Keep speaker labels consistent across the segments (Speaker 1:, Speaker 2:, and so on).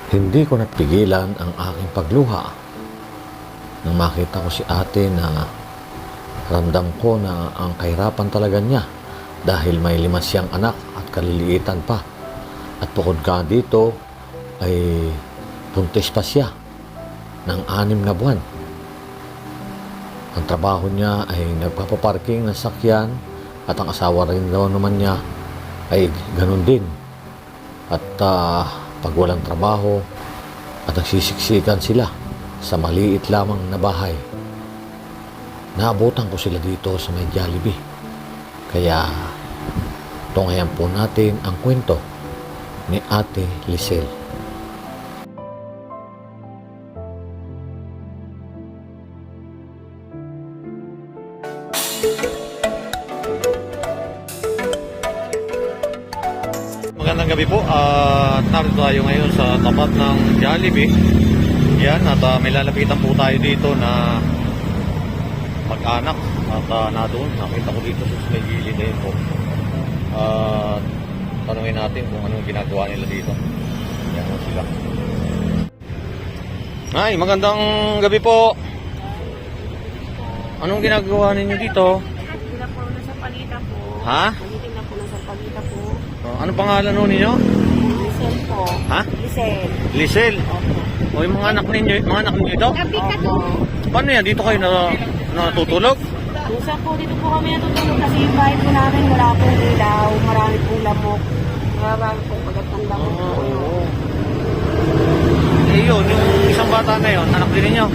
Speaker 1: Hindi ko napigilan ang aking pagluha nang makita ko si ate na ramdam ko na ang kahirapan talaga niya dahil may 5 siyang anak at kaliliitan pa. At bukod ka dito ay buntis pa siya ng 6 na buwan. Ang trabaho niya ay nagpapaparking ng sakyan at ang asawa rin daw naman niya ay ganun din. At pag walang trabaho at nagsisiksikan sila sa maliit lamang na bahay, naabutan ko sila dito sa may Jollibee. Kaya tunghayan po natin ang kwento ni Ate Lisel. Magandang gabi po. Narito tayo ngayon sa tapat ng Jollibee. Yan, at may lalapitan po tayo dito na mag-anak. At nadoon, nakita ko dito sa may gilid na yun po. Tanungin natin kung anong ginagawa nila dito. Yan po sila. Ay, magandang gabi po. Anong ginagawa ninyo dito?
Speaker 2: Nagtitinda po na sa palita po.
Speaker 1: Ha?
Speaker 2: Nagtitinda po na sa palita po.
Speaker 1: Anong pangalan nun ninyo?
Speaker 2: Lisel po.
Speaker 1: Ha?
Speaker 2: Lisel.
Speaker 1: Lisel. O yung mga anak ninyo ito?
Speaker 2: Gabi ka to.
Speaker 1: Paano yan? Dito kayo natutulog?
Speaker 2: Minsan po dito po kami natutulog kasi yung bahay po namin wala pong ilaw. Marami pong lamok. Marami pong pagatang lamok po yun.
Speaker 1: Eh yun, yung isang bata na yun, anak din ninyo?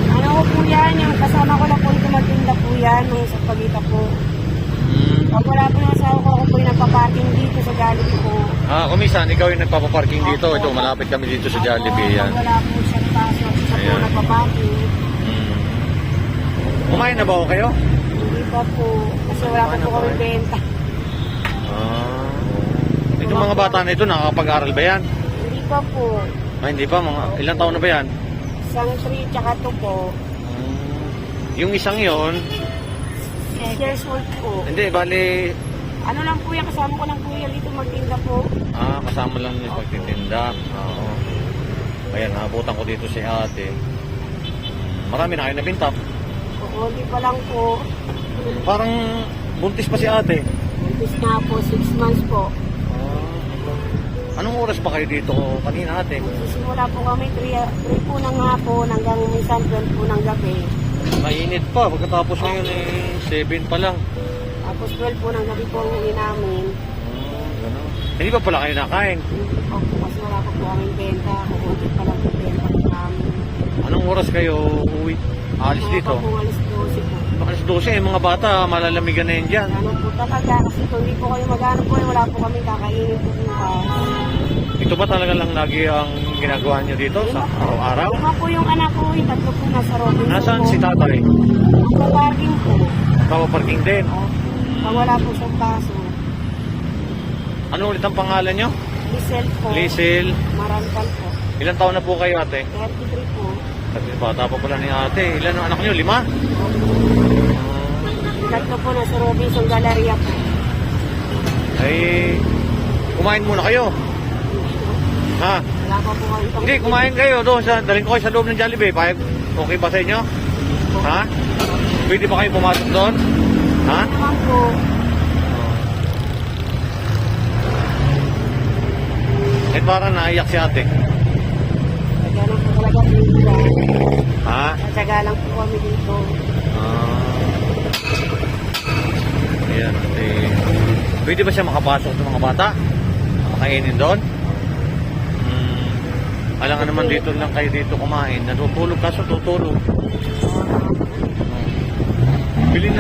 Speaker 2: Ano ko po yan, yung kasama ko lang po dito magtinda po yan, may sa palita po. Pag wala po yung asawa ko, ako po yung nagpaparking dito sa Jollibee po.
Speaker 1: Kumisan, ikaw yung nagpapaparking dito.
Speaker 2: Opo.
Speaker 1: Ito, malapit kami dito sa Jollibee. Yan.
Speaker 2: Pag wala po siyang pasok, siya po
Speaker 1: Ayan.
Speaker 2: nagpaparking.
Speaker 1: Kumain na ba ho kayo?
Speaker 2: Hindi pa po, kasi wala pa po kami benta.
Speaker 1: Itong mga bata na ito, nakakapag-aral ba yan?
Speaker 2: Hindi pa po.
Speaker 1: Hindi pa, mga ilang taon na ba yan?
Speaker 2: Isang 3 tsaka 2 po.
Speaker 1: Yung isang yon,
Speaker 2: 6 years old po.
Speaker 1: hindi, bali,
Speaker 2: Ano lang po yan, kasama ko lang po yan dito magtinda po.
Speaker 1: kasama lang yung pagtitinda. Oo. Ayan, naabutan ko dito si ate. Marami na kayo nabinta.
Speaker 2: Oo, di pa lang po.
Speaker 1: Parang buntis pa si ate.
Speaker 2: Buntis na po, 6 months po.
Speaker 1: Anong oras pa kayo dito kanina ate?
Speaker 2: Magsisimula po kami 3 po ng hapon hanggang minsan 12 po ng gabi.
Speaker 1: Mainit pa, pagkatapos ngayon 7 pa lang.
Speaker 2: Tapos 12 po ng gabi po ang uwi namin.
Speaker 1: Ganun. Hindi pa pala kayo nakain?
Speaker 2: Hindi po po kasi wala po aming benta. Kukunti pa lang po benta po namin.
Speaker 1: Anong oras kayo uwi? Alis dito?
Speaker 2: Mga po alis 12 po.
Speaker 1: Alis 12, mga bata, malalamigan na yan dyan.
Speaker 2: Ano po talaga, kasi kung hindi po kayo mag-ano po, wala po kami kakainin po bukas.
Speaker 1: Ito ba talaga lang lagi ang ginagawa nyo dito sa araw-araw?
Speaker 2: Lima po yung anak ko, yung 3 po nasa Robinson.
Speaker 1: Nasaan
Speaker 2: po.
Speaker 1: si tatay?
Speaker 2: Sa parking po.
Speaker 1: Papaparking din.
Speaker 2: Pag wala po siyang paso.
Speaker 1: Ano ulit ang pangalan nyo?
Speaker 2: Lisel po.
Speaker 1: Lisel.
Speaker 2: Marantal po.
Speaker 1: Ilan taon na po kayo ate?
Speaker 2: 33 po.
Speaker 1: Bata pa pala ni ate. Ilan ang anak nyo? 5?
Speaker 2: Tatlo po nasa Robinson Galleria po.
Speaker 1: Ay, kumain muna kayo. Ha?
Speaker 2: Wala pa po kami.
Speaker 1: Hindi, kumain kayo doon. Daling ko kayo sa loob ng Jollibee. Okay ba sa inyo? Ha? Pwede ba kayo pumasok doon? Ha?
Speaker 2: Naman po.
Speaker 1: Eh parang naiyak si ate.
Speaker 2: Kaya lang po talaga dito.
Speaker 1: Ha?
Speaker 2: Natsaga lang po kami dito.
Speaker 1: Ayan. Pwede ba siya makapasok ng mga bata? Makainin doon? Alangan naman dito lang kayo dito kumain. Natutulog kaso tutulog. Bilhin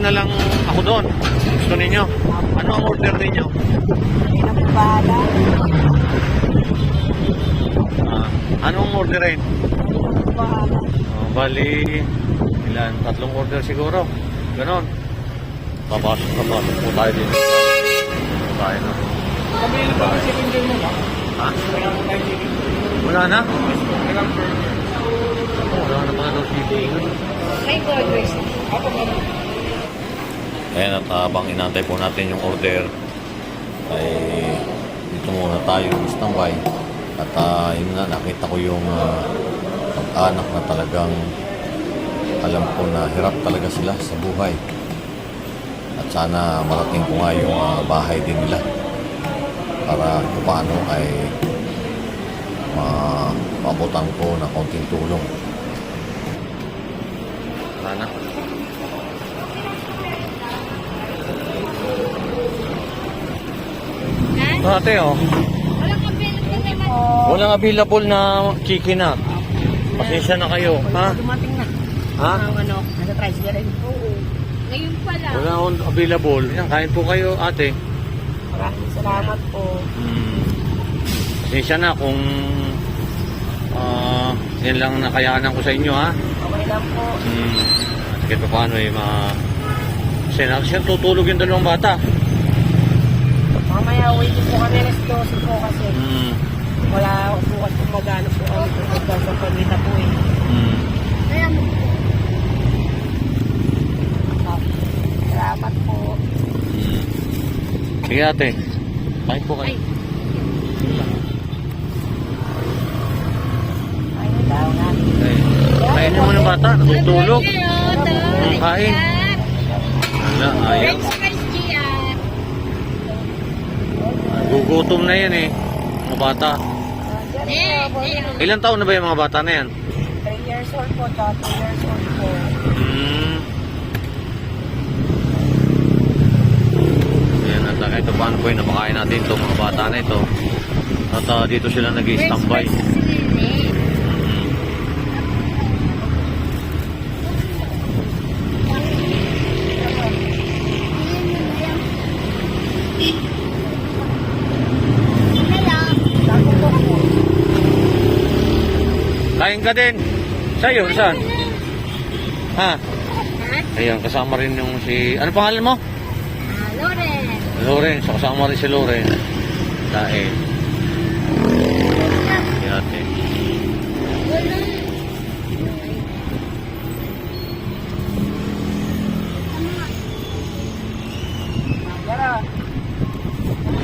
Speaker 1: na lang ako doon. Gusto ninyo? Ano ang order ninyo?
Speaker 2: Hindi na po bahala.
Speaker 1: Anong orderin?
Speaker 2: Hindi na po bahala.
Speaker 1: Bali, ilan? 3 order siguro. Ganon. Papasok po tayo dito. Tayo na. Ha? Wala na? Wala na mga daw sisig.
Speaker 2: May burgers.
Speaker 1: Ayan, at habang inantay po natin yung order, ay dito muna tayo, standby. At yun nga, nakita ko yung pag-anak na talagang alam ko na hirap talaga sila sa buhay. At sana marating ko nga yung bahay din nila para kung paano ay maabutan ko na konting tulong. Sana. Ate, oh. Walang available na chicken na. Pasensya na kayo, ha?
Speaker 2: Dumating na.
Speaker 1: Ha?
Speaker 2: Nasa tricycle rin. Oo.
Speaker 3: Ngayon pala.
Speaker 1: Wala akong available. Yan, kain po kayo, ate.
Speaker 2: Maraming salamat po.
Speaker 1: Pasensya na kung yan lang nakayanan ko sa inyo, ha?
Speaker 2: Okay lang po.
Speaker 1: Kahit pa paano siya tutulog yung dalawang bata.
Speaker 2: Mamaya waiting po kami alas 12 po kasi. Wala bukas po magano po kami sa pagkita po eh.
Speaker 3: Kaya mo.
Speaker 2: Salamat po.
Speaker 1: Sige, ate. Kain po kayo.
Speaker 2: Ayun daw nga.
Speaker 1: Kain mo ng bata, natutulog. Kain. Wala, ayaw.
Speaker 3: French fries yan.
Speaker 1: Gugutom na yan eh, mga bata. Ilang taon na ba yung mga bata na yan?
Speaker 2: 3 years old po, 2 years old po.
Speaker 1: Ayan, at kahit paano po yung napakain natin itong mga bata na ito. At dito sila nag-i-standby. Kain ka din. Sa'yo, saan? Ha? Ayan, kasama rin yung si... Ano pangalan mo?
Speaker 3: Loren.
Speaker 1: Loren. So, kasama rin si Loren. Kain. Ate.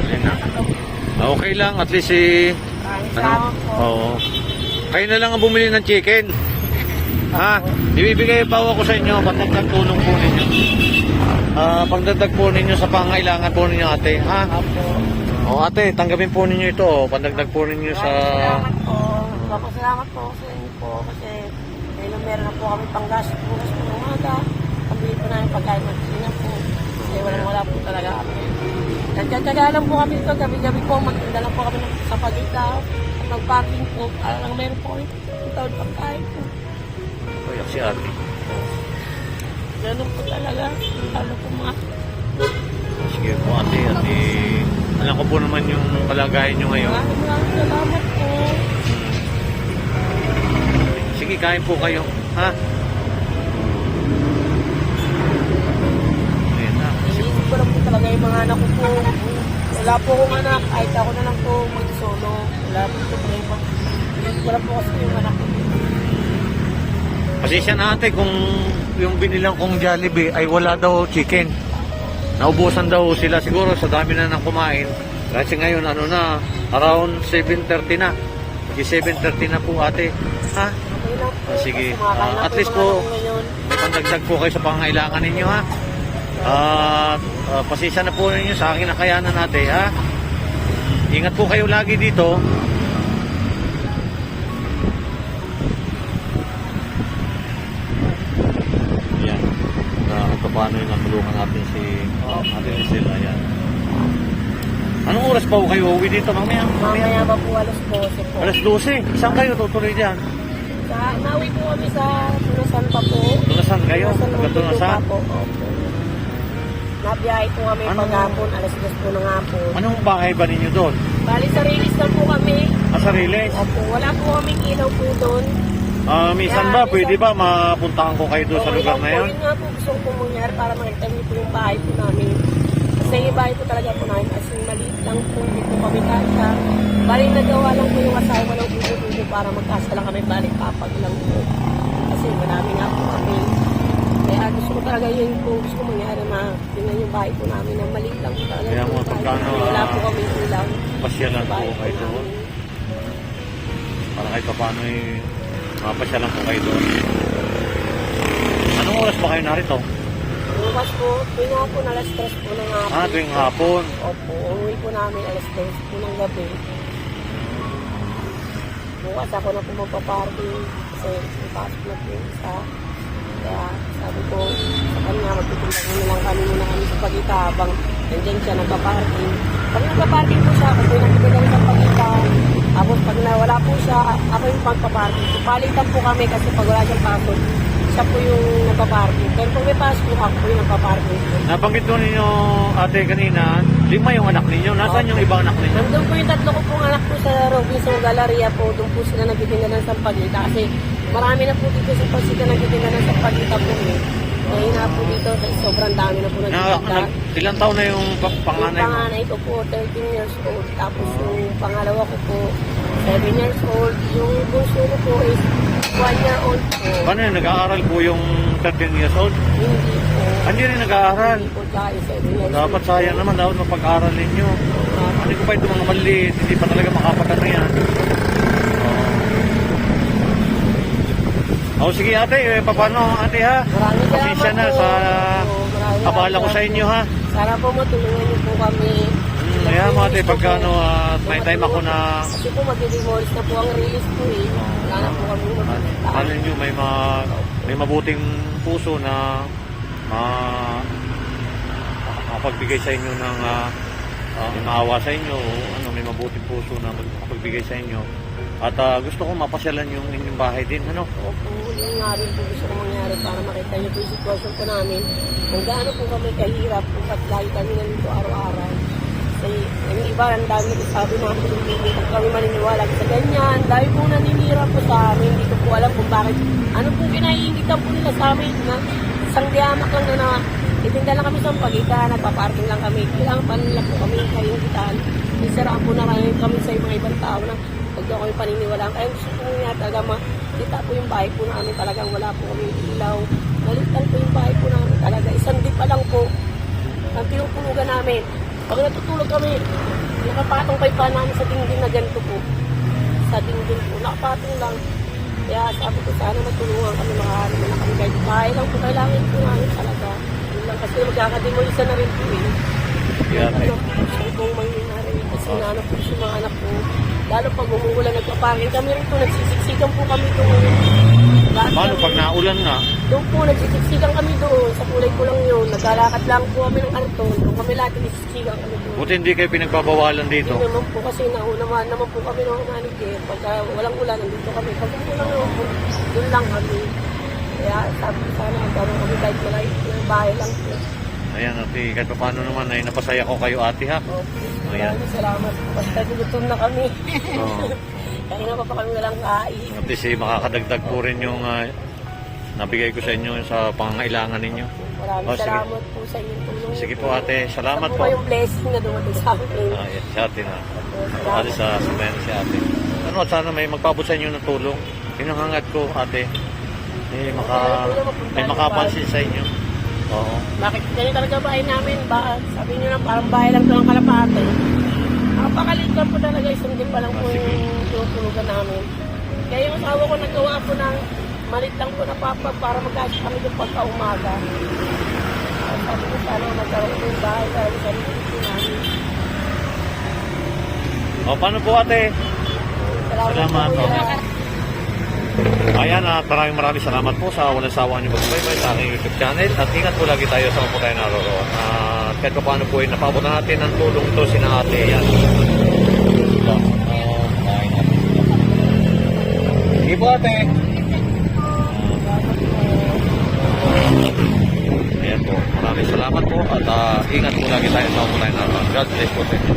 Speaker 1: Ayan na. Okay lang, at least
Speaker 2: Salamat po.
Speaker 1: Oo. Kayo na lang ang bumili ng chicken. Ha? Ibibigay pa ako sa inyo, pagdagdag tulong po ninyo. Pagdagdag po ninyo sa pangailangan po ninyo, ate. Ha? O ate, tanggapin po ninyo ito. Pandagdag po ninyo sa...
Speaker 2: Salamat po. Salamat po sa inyo po kasi ngayon meron na po kami panggas bukas po ng umaga. Pambili po namin pagkain ng sina po. Kasi wala po talaga kami. Nagkakaga lang po kami ito. Gabi-gabi po magtinda lang po kami sa pagitaw. At mag-parking po. Alang meron po kami taon pagkain po.
Speaker 1: Ayak si ate.
Speaker 2: Ganun po talaga. Ano po mga...
Speaker 1: Sige po ate, ate. Alam ko po naman yung kalagayan nyo ngayon.
Speaker 2: Maraming salamat po.
Speaker 1: Sige, kain po kayo. Ha? Ayan na.
Speaker 2: Iisip ko lang po talaga yung mga anak ko po. Wala po akong anak. Kahit ako na lang po mag-solo. Wala po problema. Iisip ko lang po kasi yung anak ko.
Speaker 1: Pasensya na ate kung yung binilang kong Jollibee ay wala daw chicken. Naubusan daw sila siguro sa dami na nang kumain. Kasi ngayon ano na, around 7:30 na. Kasi 7:30 na po ate. Ha?
Speaker 2: Okay lang po.
Speaker 1: Sige.
Speaker 2: Kasi kumakain na
Speaker 1: At least
Speaker 2: yung mga
Speaker 1: po,
Speaker 2: anak ko ngayon.
Speaker 1: may pandagdag po kayo sa pangailangan ninyo ha. Pasensya na po ninyo sa akin nakayanan natin ha. Ingat po kayo lagi dito. Yan. Ito paano yung natulungan natin si Ate Rizal. Ayan. Anong oras pa po kayo uwi dito mamaya?
Speaker 2: Mamaya pa po alas 12 po.
Speaker 1: Alas 12. Saan kayo tutuloy dyan?
Speaker 2: Nauwi po kami sa Tunasan pa po.
Speaker 1: Tunasan kayo?
Speaker 2: Tunasan
Speaker 1: Taga Tunasan?
Speaker 2: po. Opo. Nabiyahe po kami paghapon, alas 10 po ng hapon.
Speaker 1: Anong bahay ba ninyo doon?
Speaker 2: Bali sa release lang po kami.
Speaker 1: Sariles?
Speaker 2: Opo, wala po kaming ilaw po doon.
Speaker 1: Minsan ba, pwede ba mapuntahan ko kayo doon sa
Speaker 2: Okay
Speaker 1: lugar
Speaker 2: lang
Speaker 1: na
Speaker 2: po,
Speaker 1: yun?
Speaker 2: yun nga po gusto ko mangyari para makita niyo po yung bahay po namin. Kasi yung bahay po talaga po namin as in maliit lang po, hindi po kami kasa. Bali nagawa lang po yung asawa ng ulo para magkasa lang kami, bali papag lang po. Kasi marami nga po kami. Kaya gusto ko talaga yun po, gusto ko mangyari tingnan yung bahay po namin na maliit lang po talaga.
Speaker 1: Kaya
Speaker 2: po
Speaker 1: mga
Speaker 2: yung bahay.
Speaker 1: pagkano,
Speaker 2: Wala po kami ilaw.
Speaker 1: Pasyalan po
Speaker 2: Bahay
Speaker 1: kayo
Speaker 2: po
Speaker 1: doon.
Speaker 2: namin.
Speaker 1: kahit pa paano mapasyalan po kayo doon. Anong oras ba kayo narito?
Speaker 2: Bukas po, tuwing hapon, alas 3 po ng hapon.
Speaker 1: Tuwing hapon.
Speaker 2: Opo, uwi po namin alas 3 po ng gabi. Bukas ako na po magpa-parking kasi pasok na po yung isa. Kaya sabi ko sa kanya, magtitindag na lang kami muna kami sa Pagita habang nandiyan siya nagpa-parking. Pag nagpa-parking po siya, ako po yung nagtitindag sa Pagita. Tapos pag nawala po siya, ako yung magpa-parking. Palitan po kami kasi pag wala siyang pasok, siya po yung nagpa-parking. Pero kung may pasok po, ako po yung nagpa-parking.
Speaker 1: Nabanggit doon ninyo, ate, kanina, 5 yung anak ninyo. Nasaan yung ibang anak ninyo?
Speaker 2: Nandun po yung 3 ko pong anak po sa Robinson Galleria po. Doon po sila nagtitinda ng Sampaguita. Kasi marami na po dito sa Pasig na nagtitinda ng Sampaguita po eh. Ngayon na po dito, sobrang dami na po nagtitinda.
Speaker 1: Ilang taon na yung panganay
Speaker 2: Yung
Speaker 1: mo?
Speaker 2: panganay ko po, 13 years old. Tapos yung pangalawa ko po, 7 years old. Yung bunso ko po is 1 year old po.
Speaker 1: Paano yun? Nag-aaral po yung 13 years old?
Speaker 2: Hindi po.
Speaker 1: Hindi rin nag-aaral.
Speaker 2: Hindi po tayo 7 years
Speaker 1: Dapat
Speaker 2: old.
Speaker 1: sayang naman, dapat mapag-aaral ninyo. Ano ko ba ito mga maliit? Hindi pa talaga makapagano yan. Sige ate, paano ate ha?
Speaker 2: Maraming
Speaker 1: Pasensya
Speaker 2: salamat
Speaker 1: na
Speaker 2: po.
Speaker 1: sa
Speaker 2: Maraming
Speaker 1: abala ko sa
Speaker 2: salamat
Speaker 1: inyo
Speaker 2: po.
Speaker 1: ha.
Speaker 2: Sana po matulungan niyo po kami.
Speaker 1: Kaya mga ate, pagka may time ako na
Speaker 2: Kasi po magdidemolish na po ang release po eh. Wala na po kami magdidemolish.
Speaker 1: ano nyo, may mabuting puso na makapagbigay sa inyo ng maawa sa inyo, may mabuting puso na makapagbigay sa inyo. At gusto ko mapasyalan yung inyong bahay din, ano?
Speaker 2: Opo, yung nga rin po gusto ko mangyari para makita niyo po yung sitwasyon po namin. Kung gaano po kami kahirap, at lagi kami nandito araw-araw. Kasi yung iba, ang dami nagsasabi namin, hindi po kami maniniwala sa ganyan. Dahil po naninira po sa amin, hindi ko po alam kung bakit. Ano po pinaiingitan po nila sa amin na isang diyamak lang na itinda lang kami sa Pagita, nagpa-parking lang kami. Kailangan pa nila po kami kaingitan. Isaraan po na kami sa mga ibang tao na pag daw kami paniniwalaan. Kaya gusto ko nga talaga makita po yung bahay po namin. Talagang wala po kami ilaw. Nalitan po yung bahay po namin talaga. Isang di pa lang po ang tinutulugan namin. Pag natutulog kami, nakapatong pa yung paa namin sa dingding na ganito po. Sa dingding po, nakapatong lang. Kaya sabi ko sana matulungan kami, makahanap na kami kahit bahay lang po. Kailangan po namin talaga. Yun lang kasi magkakademolisa na rin po eh.
Speaker 1: Yeah, okay.
Speaker 2: Saan pong mangyayari kasi nahanap po yung mga anak ko. Lalo pag umuulan, nagpaparking kami rin po, nagsisiksikan po kami doon.
Speaker 1: Paano pag naulan nga?
Speaker 2: Doon po, nagsisiksikan kami doon. Sa kulay ko lang yun. Naglalakad lang po kami ng karton. Doon kami lahat, nagsisiksikan kami doon.
Speaker 1: Buti hindi kayo pinagbabawalan dito.
Speaker 2: Hindi naman po kasi naman po kami ng manager. Pagka walang ulan, nandito kami. Pag umulan naman po, doon lang kami. Kaya sabi ko sana, magkaroon kami kahit malay ng bahay lang po.
Speaker 1: Ayan ate, kahit pa paano naman ay napasaya ko kayo ate ha.
Speaker 2: Okay.
Speaker 1: Ayan.
Speaker 2: Maraming salamat. Basta gutom na kami.
Speaker 1: Oo.
Speaker 2: Kaya na pa kami walang kain.
Speaker 1: At least makakadagdag po rin yung nabigay ko sa inyo sa pangangailangan ninyo.
Speaker 2: Maraming
Speaker 1: Oh, sige.
Speaker 2: salamat po sa inyong tulong.
Speaker 1: Sige po ate, salamat
Speaker 2: Ito
Speaker 1: po.
Speaker 2: yung blessing na dumating sa akin.
Speaker 1: Yes, si ate na.
Speaker 2: Salamat.
Speaker 1: Ate sa sumayan si ate. Ano at sana may magpabot sa inyo ng tulong. Yun ang hangad ko ate. May makapansin sa inyo. Oo.
Speaker 2: Bakit ganyan talaga bahay namin? Sabi nyo na parang bahay lang ito ng Kalapate. Napakaliit lang po talaga. Isang din pa lang po
Speaker 1: Sige.
Speaker 2: yung tinutulugan namin. Kaya yung asawa ko nagawa po ng malit lang po na papa para magkasya kami doon pagka umaga. Sabi ko sana magkaroon ko yung bahay para sa sarili namin.
Speaker 1: O paano po ate? Salamat,
Speaker 2: po,
Speaker 1: oh.
Speaker 2: kuya.
Speaker 1: Ayan, maraming salamat po sa walang sawa niyo pagsubaybay sa aking YouTube channel at ingat po lagi tayo sa mga po tayo naroon. At kahit pa paano po napabot na natin ang tulong to sina ate. Yan. Sige po ate. Ayan po, maraming salamat po at ingat po lagi tayo sa mga po tayo naroon. God bless po sa inyo.